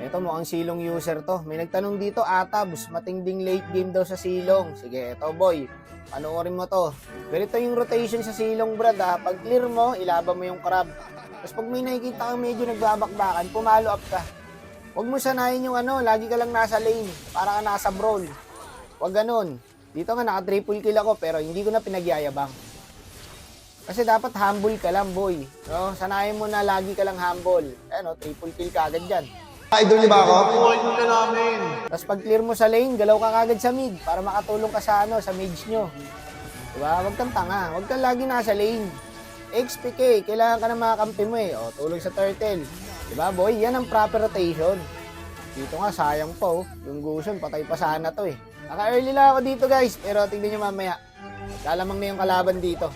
Ito mukhang silong user to. May nagtanong dito, Atabs, matinding late game daw sa silong. Sige, eto boy, panoorin mo to. Ganito yung rotation sa silong, brad ha. Pag clear mo, ilaban mo yung crab. Tapos pag may nakikita kang medyo nagbabakbakan, pumalo up ka. Huwag mo sanayin yung lagi ka lang nasa lane. Para ka nasa brawl. Huwag ganun. Dito nga naka-triple kill ako pero hindi ko na pinagyayabang. Kasi dapat humble ka lang, boy. No? Sanayin mo na lagi ka lang humble. Triple kill ka agad dyan. Idol niyo ba ako? Idol ka namin. Tapos pag clear mo sa lane, galaw ka kagad sa mid para makatulong ka sa mage nyo. Diba? Huwag kang tanga. Huwag kang lagi nasa lane. XPK, kailangan ka na makakampi mo eh. O, tulong sa turtle. Diba, boy? Yan ang proper rotation. Dito nga, sayang po. Yung Gusion, patay pa sana to eh. Naka-early lang ako dito guys, pero tignan nyo mamaya. Lalamang na yung kalaban dito.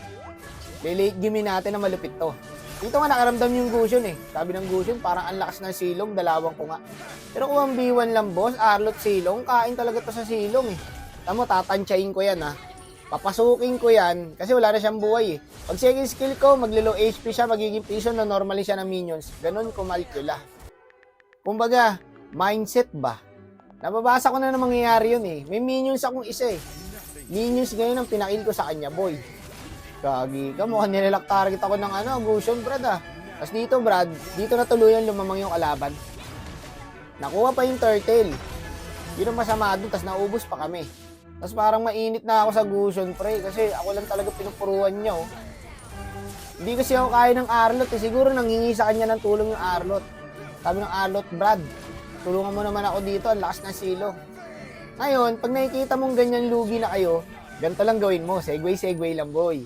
Late game natin na malupit to. Dito nga nakaramdam yung Gusion eh. Sabi ng Gusion, parang ang lakas ng silong, dalawang ko nga. Pero kung ang B1 lang boss, Arlot silong, kain talaga to sa silong eh. Tamo, tatansyain ko yan ha. Papasukin ko yan, kasi wala na siyang buhay eh. Pag second skill ko, maglo-low HP siya, magiging piso na normally siya ng minions. Ganun ko malkula. Kumbaga, mindset ba? Nababasa ko na mangyayari yun eh. May minions akong isa eh. Minions ngayon ang pinakil ko sa kanya, boy. Gagi ka, mukhang nilalock target ako ng Gusion, brad ah. Tapos dito, brad, dito na tuluyan lumamang yung kalaban. Nakuha pa yung turtle. Yun ang masama doon, tapos naubos pa kami. Tapos parang mainit na ako sa Gusion, pre, kasi ako lang talaga pinupuruan niya, oh. Hindi kasi ako kaya ng Arlot, eh. Siguro nanghingi sa kanya ng tulong yung Arlot. Sabi ng Arlot, brad, tulungan mo naman ako dito, ang lakas ng silo. Ngayon, pag nakikita mong ganyan lugi na kayo, ganito lang gawin mo, segway lang, boy.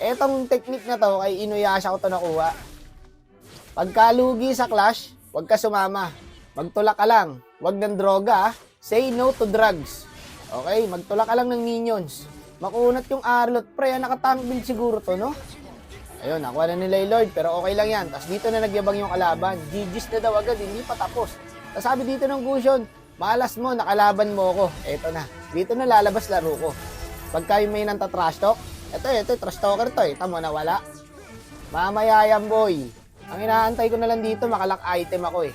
Etong technique na to, kay Inuyasha ko to nakuha. Pagka lugi sa clash, huwag ka sumama. Magtulak ka lang. Huwag ng droga. Say no to drugs. Okay? Magtulak ka lang ng minions. Makunat yung Arlot. Pre, nakatank build siguro to, no? Ayun, nakuha na nila yung Lord, pero okay lang yan. Tapos dito na nagyabang yung kalaban. GG's na daw agad, hindi pa tapos. Tapos sabi dito ng Gusion, malas mo, nakalaban mo ko. Eto na. Dito na lalabas laro ko. Pagka yung may nanta-trash talk, ito, trash talker to eh. Tamo, nawala. Mamaya yan, boy. Ang inaantay ko na lang dito, makalak item ako eh.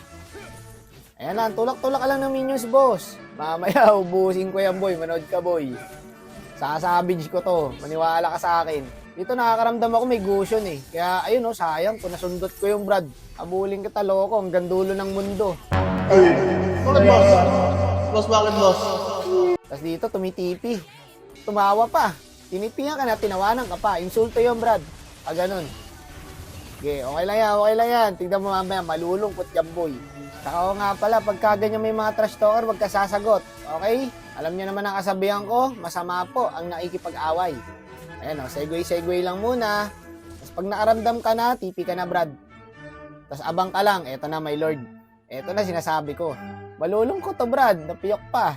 Ayan na, tulak-tulak ka lang ng minions, boss. Mamaya, ubusin ko yan, boy. Manood ka, boy. Sasabage ko to. Maniwala ka sa akin. Dito nakakaramdam ako may Gusion eh. Kaya, ayun sayang. Kung nasundot ko yung brad, abulin kita, loko. Ang gandulo ng mundo. Ay, bakit boss? Boss, bakit boss? Tapos dito, tumitipi. Tumawa pa. Tinipihan ka na, tinawanan ka pa. Insulto yung brad. Ganun. Okay, okay lang yan. Tignan mo mamaya, malulungkot yan, boy. Saka nga pala, pagka ganyan may mga trash talker, wag ka sasagot. Okay? Alam niyo naman ang kasabihan ko, masama po ang nakikipag-away. Ayan segway lang muna. Tapos pag nakaramdam ka na, tipi ka na, brad. Tapos abang ka lang, eto na, my lord. Eto na, sinasabi ko. Malulungkot to, brad. Napiyok pa.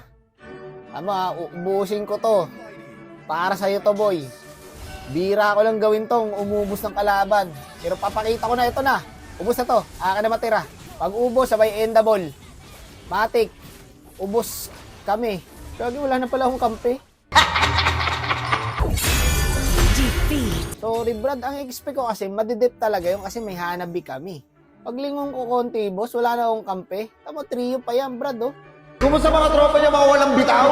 Ubusin ko to. Para sa'yo to, boy. Bira ko lang gawin tong umubos ng kalaban. Pero papakita ko na, ito na. Ubos na to. Akin na matira. Pag ubos, sabay endable. Matik. Ubos kami. Kaya wala na pala akong kampi. Sorry, brad. Ang expect ko kasi, madidip talaga yung kasi may hanabi kami. Pag lingon ko konti, boss, wala na akong kampi. Tamo, trio pa yan, brad, oh. Kumusta mga tropa niya mga walang bitaw?